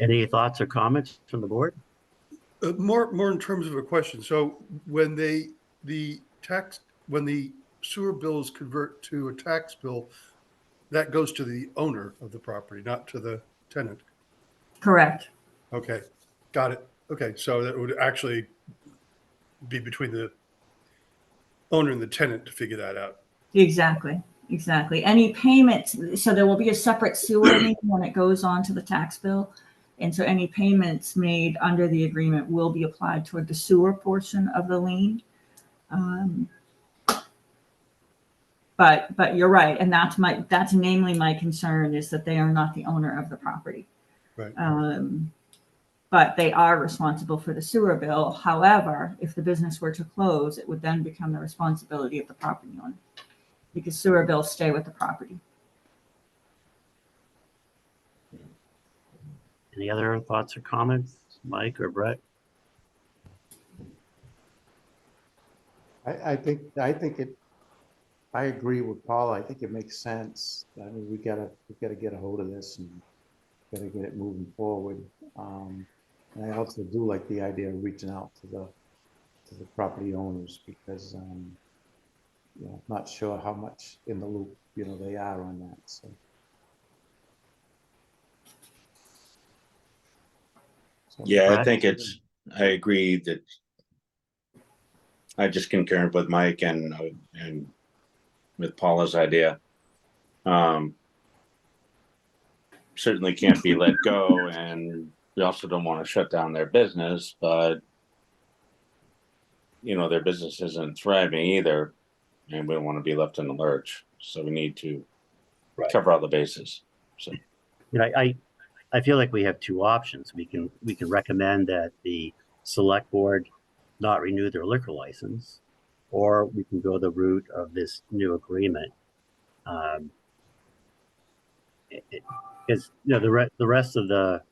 Any thoughts or comments from the board? More in terms of a question. So when the sewer bills convert to a tax bill, that goes to the owner of the property, not to the tenant. Correct. Okay, got it. Okay, so that would actually be between the owner and the tenant to figure that out. Exactly. Any payments, so there will be a separate sewer lien when it goes on to the tax bill. And so any payments made under the agreement will be applied toward the sewer portion of the lien. But you're right. And that's namely my concern, is that they are not the owner of the property. Right. But they are responsible for the sewer bill. However, if the business were to close, it would then become the responsibility of the property owner, because sewer bills stay with the property. Any other thoughts or comments, Mike or Brett? I think I agree with Paul. I think it makes sense. I mean, we gotta get a hold of this and gotta get it moving forward. And I also do like the idea of reaching out to the property owners, because you know, not sure how much in the loop, you know, they are on that. So Yeah, I think I agree that I just concur with Mike and with Paula's idea. Certainly can't be let go, and we also don't want to shut down their business, but you know, their business isn't thriving either, and we don't want to be left in the lurch. So we need to cover all the bases. So, You know, I feel like we have two options. We can recommend that the select board not renew their liquor license, or we can go the route of this new agreement. Because you know, the rest of the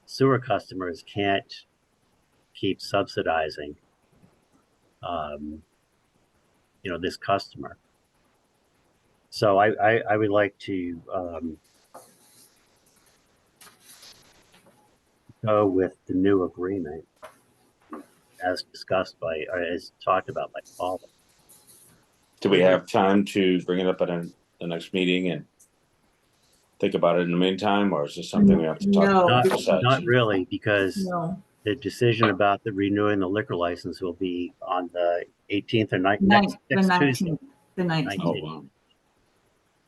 sewer customers can't keep subsidizing you know, this customer. So I would like to go with the new agreement as discussed by, or as talked about by Paul. do we have time to bring it up at the next meeting and think about it in the meantime, or is this something we have to talk No. about? besides? Not really, because No. the decision about the renewing the liquor license will be on the 18th or next The Tuesday. 19th. The 19th. Oh, wow.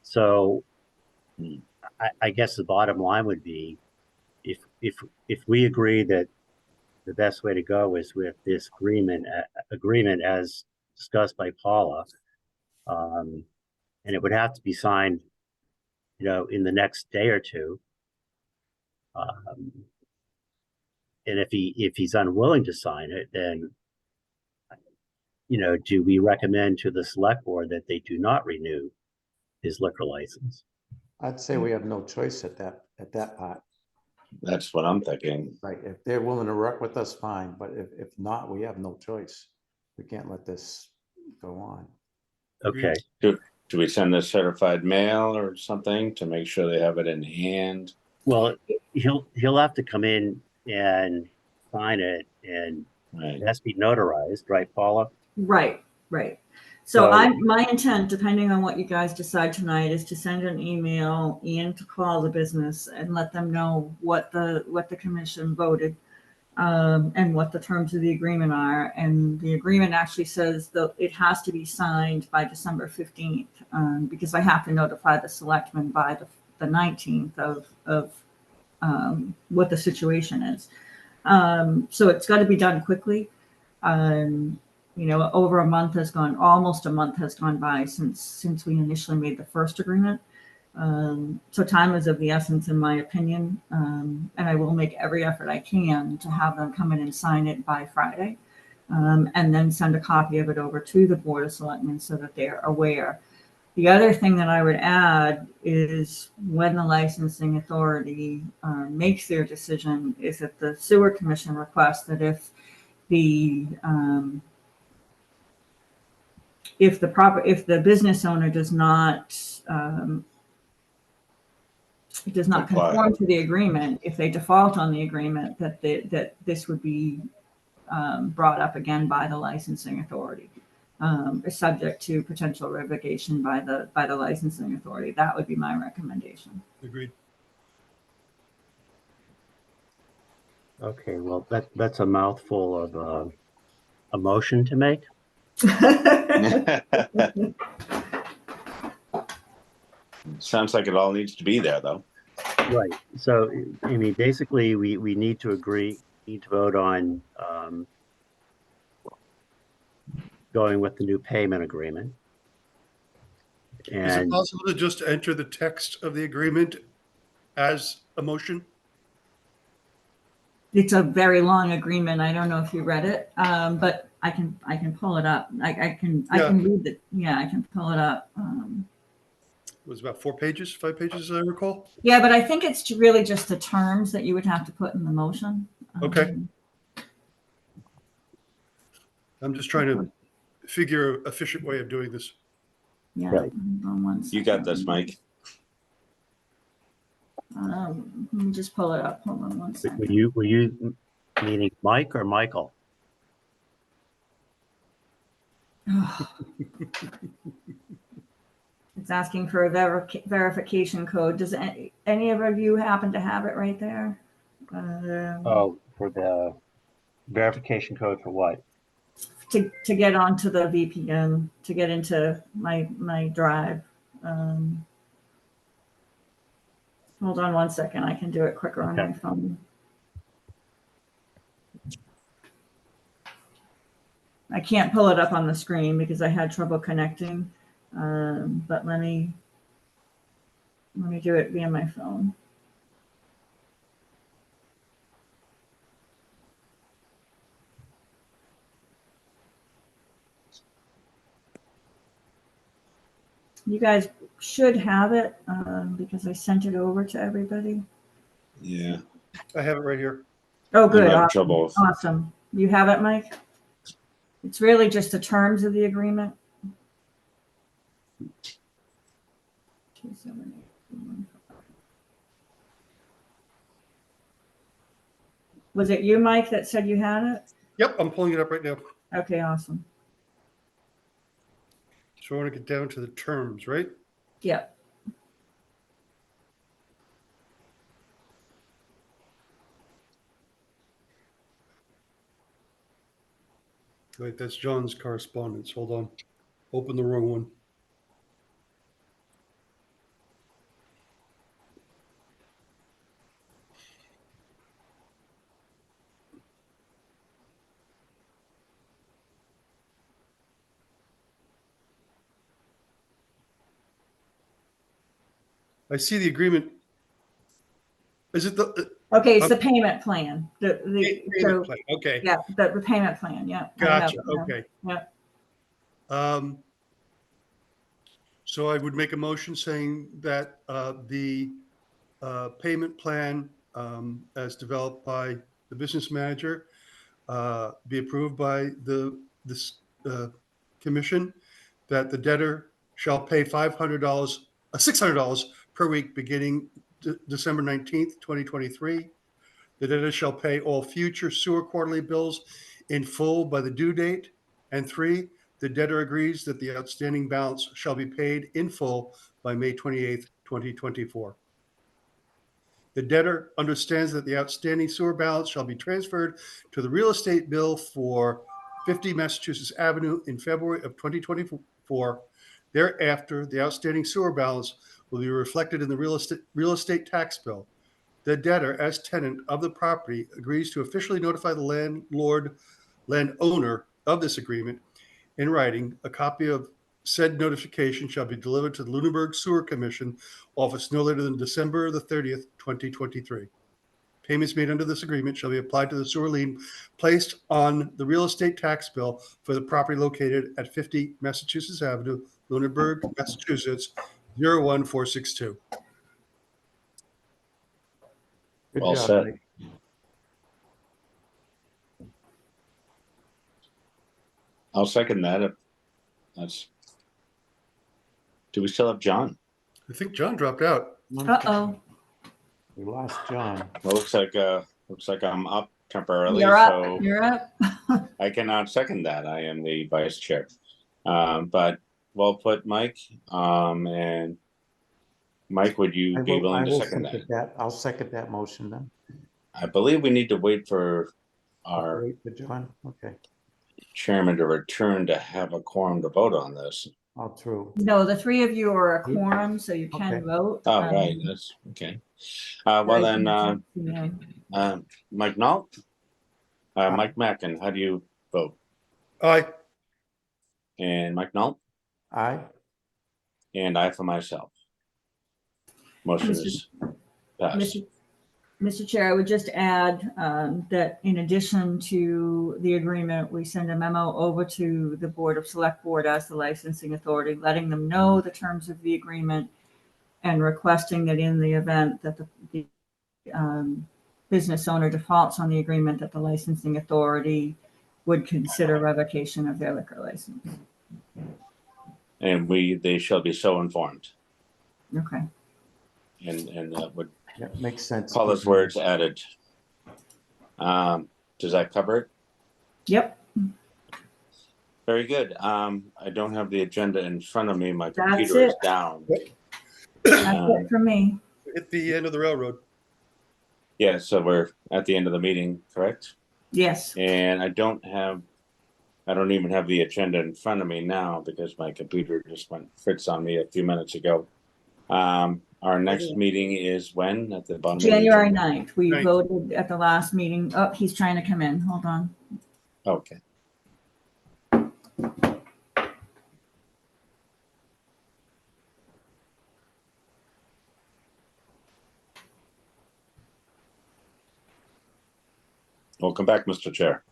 So I guess the bottom line would be, if we agree that the best way to go is with this agreement as discussed by Paula, and it would have to be signed, you know, in the next day or two. And if he's unwilling to sign it, then, you know, do we recommend to the select board that they do not renew his liquor license? I'd say we have no choice at that part. That's what I'm thinking. Right, if they're willing to work with us, fine, but if not, we have no choice. We can't let this go on. Okay. Do we send a certified mail or something to make sure they have it in hand? Well, he'll have to come in and sign it, and Right. it has to be notarized, right, Paula? Right. So So- my intent, depending on what you guys decide tonight, is to send an email and to call the business and let them know what the commission voted, and what the terms of the agreement are. And the agreement actually says that it has to be signed by December 15th, because I have to notify the selectmen by the 19th of what the situation is. So it's got to be done quickly. You know, almost a month has gone by since we initially made the first agreement. So time is of the essence, in my opinion, and I will make every effort I can to have them come in and sign it by Friday, and then send a copy of it over to the Board of Selectmen so that they're aware. The other thing that I would add is when the licensing authority makes their decision, is that the sewer commission requests that if the business owner does not Comply. conform to the agreement, if they default on the agreement, that this would be brought up again by the licensing authority, is subject to potential revocation by the licensing authority. That would be my recommendation. Agreed. Okay, well, that's a mouthful of a motion to make. Sounds like it all needs to be there, though. Right. So, I mean, basically, we need to vote on going with the new payment agreement. Is it And possible to just enter the text of the agreement as a motion? It's a very long agreement. I don't know if you read it, but I can pull it up. I can read it. Yeah, I can pull it up. It was about 5 pages, as I recall. Yeah, but I think it's really just the terms that you would have to put in the motion. Okay. I'm just trying to figure an efficient way of doing this. Yeah. Right. Hold on one You got second. this, Mike. Let me just pull it up. Hold on one second. were you meaning Mike or Michael? It's asking for a verification code. Does any of you happen to have it right there? Oh, for the verification code for what? To get onto the VPN, to get into my drive. Hold on one second. I can do it quicker on my Okay. phone. I can't pull it up on the screen because I had trouble connecting. But let me do it via my phone. You guys should have it because I sent it over to everybody. Yeah. I have it right here. Oh, I'm good. having Awesome. trouble with- Awesome. You have it, Mike? It's really just the terms of the agreement. 278. Was it you, Mike, that said you had it? Yep, I'm pulling it up right now. Okay, awesome. So I want to get down to the terms, right? Yep. Wait, that's John's correspondence. Hold on. Open the wrong one. I see the agreement. Is it the Okay, it's the payment plan. payment plan? Okay, Yeah, the payment plan. Yeah. I have gotcha. it now. Okay. Yeah. So I would make a motion saying that the payment plan as developed by the business manager be approved by this commission, that the debtor shall pay $600 per week beginning December 19th, 2023. The debtor shall pay all future sewer quarterly bills in full by the due date. And 3, the debtor agrees that the outstanding balance shall be paid in full by May 28th, 2024. The debtor understands that the outstanding sewer balance shall be transferred to the real estate bill for 50 Massachusetts Avenue in February of 2024. Thereafter, the outstanding sewer balance will be reflected in the real estate tax bill. The debtor, as tenant of the property, agrees to officially notify the landowner of this agreement in writing. A copy of said notification shall be delivered to the Lunenburg Sewer Commission office no later than December the 30th, 2023. Payments made under this agreement shall be applied to the sewer lien placed on the real estate tax bill for the property located at 50 Massachusetts Avenue, Lunenburg, Massachusetts, 01462. Good Well job, said. Mike. I'll second that. If that's. Do we still have John? I think John dropped out. Uh-oh, We lost John. Well, looks like I'm up temporarily, you're up, so you're up. I cannot second that. I am the vice chair. But well put, Mike. And Mike, would you be willing to second that? I'll second that motion then. I believe we need to wait for our Wait for John, okay, chairman to return to have a quorum to vote on this. all through. No, the three of you are a quorum, so you can Okay. vote. Oh, right, that's okay. Well then, Mike Knoll? Mike Mackin, how do you vote? Aye. And Mike Knoll? Aye, And I for myself. Motion Mr. is passed. Mr. Chair, I would just add that in addition to the agreement, we send a memo over to the Board of Select Board as the licensing authority, letting them know the terms of the agreement and requesting that in the event that the business owner defaults on the agreement, that the licensing authority would consider revocation of their liquor license. And they shall be so informed. Okay. And that would, yeah, makes sense. Paula's words added. Does that cover it? Yep. Very good. I don't have the agenda in front of me. My That's computer is it. down. That's it for me. At the end of the railroad. Yeah, so we're at the end of the meeting, correct? Yes. And I don't even have the agenda in front of me now because my computer just went fritz on me a few minutes ago. Our next meeting is when? At the bottom of the January agenda? 9th. We Ninth. voted at the last meeting. Oh, he's trying to come in. Hold on. Okay. Welcome back, Mr. Chair.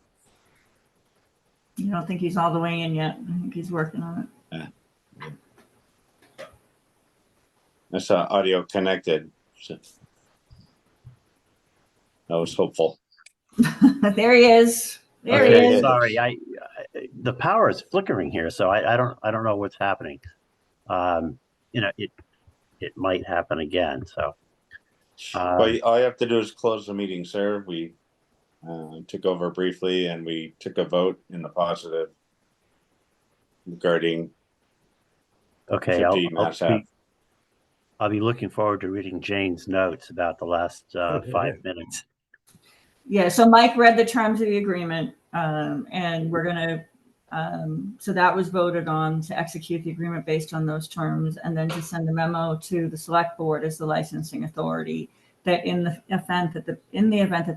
You don't think he's all the way in yet? I think he's working on I saw audio connected. So I was hopeful. it. There he is. There Okay. he is. Sorry, the power is flickering here, so I don't know what's happening. It might happen again. So, Well, all you have to do is close the meeting, sir. We took over briefly and we took a vote in the positive regarding okay, 50 Mass Ave. I'll be looking forward to reading Jane's notes about the last 5 minutes. Yeah, so Mike read the terms of the agreement, and we're gonna, so that was voted on to execute the agreement based on those terms, and then to send a memo to the select board as the licensing authority that in the event that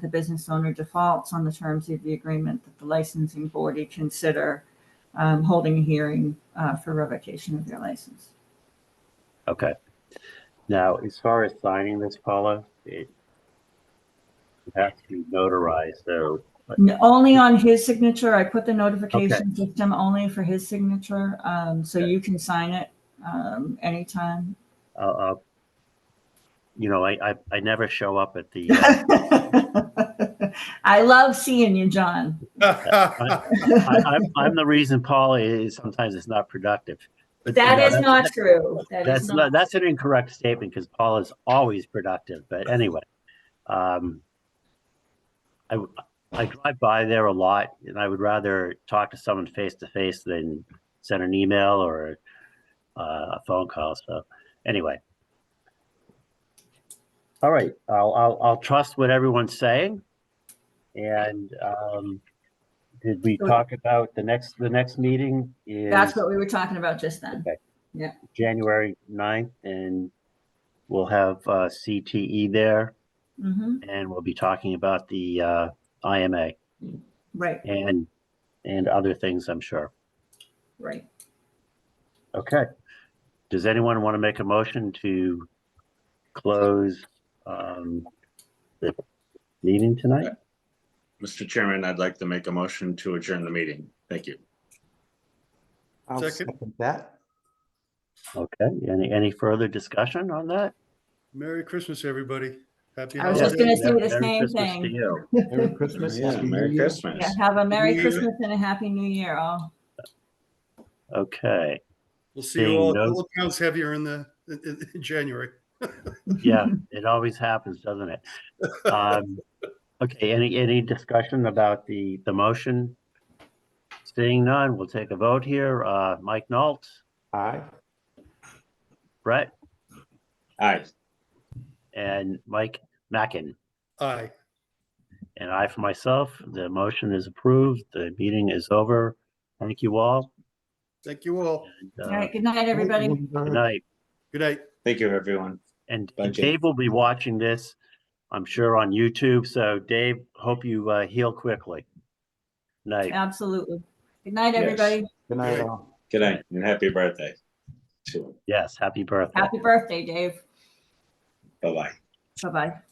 the business owner defaults on the terms of the agreement, that the licensing board consider holding a hearing for revocation of their license. Okay. Now, as far as signing this, Paula, it has to be notarized. So, Only on his signature. I put the notification system only for his signature, so you can sign it anytime. I never show up at the. I love seeing you, John. I'm the reason Paula is sometimes it's not productive. But, That is not true. That's an incorrect statement because Paula is always productive. But anyway, I drive by there a lot, and I would rather talk to someone face to face than send an email or a phone call. So anyway, all right, I'll trust what everyone's saying. And did we talk about the next meeting? That's what we were talking about just then. Okay. Yeah. January 9th, and we'll have CTE there, and we'll be talking about the IMA. Right. And other things, I'm sure. Right. Okay. Does anyone want to make a motion to close the meeting tonight? Mr. Chairman, I'd like to make a motion to adjourn the meeting. Thank you. I'll Second. second that. Okay. Any further discussion on that? Merry Christmas, everybody. Happy I was just holidays. gonna say the Merry same Christmas to thing. you. Merry Christmas. Yeah, Happy New Merry Year. Christmas. Yeah, have a Merry New Year. Christmas and a Happy New Year all. Okay. We'll see you Seeing all. no- It counts heavier in January. Yeah, it always happens, doesn't it? Okay, any discussion about the motion? Seeing none, we'll take a vote here. Mike Nault, Aye. Brett, Aye. and Mike Mackin. Aye. And I for myself, the motion is approved. The meeting is over. Thank you all. Thank you all. And, All right, good night, everybody. good night. Good night. Thank you, everyone. And Bye, Jake. Dave will be watching this, I'm sure, on YouTube. So Dave, hope you heal quickly. Night. Absolutely. Good night, Yes. everybody. Good night, all. Good night and happy birthday. Sure. Yes, happy birthday. Happy birthday, Dave. Bye-bye. Bye-bye.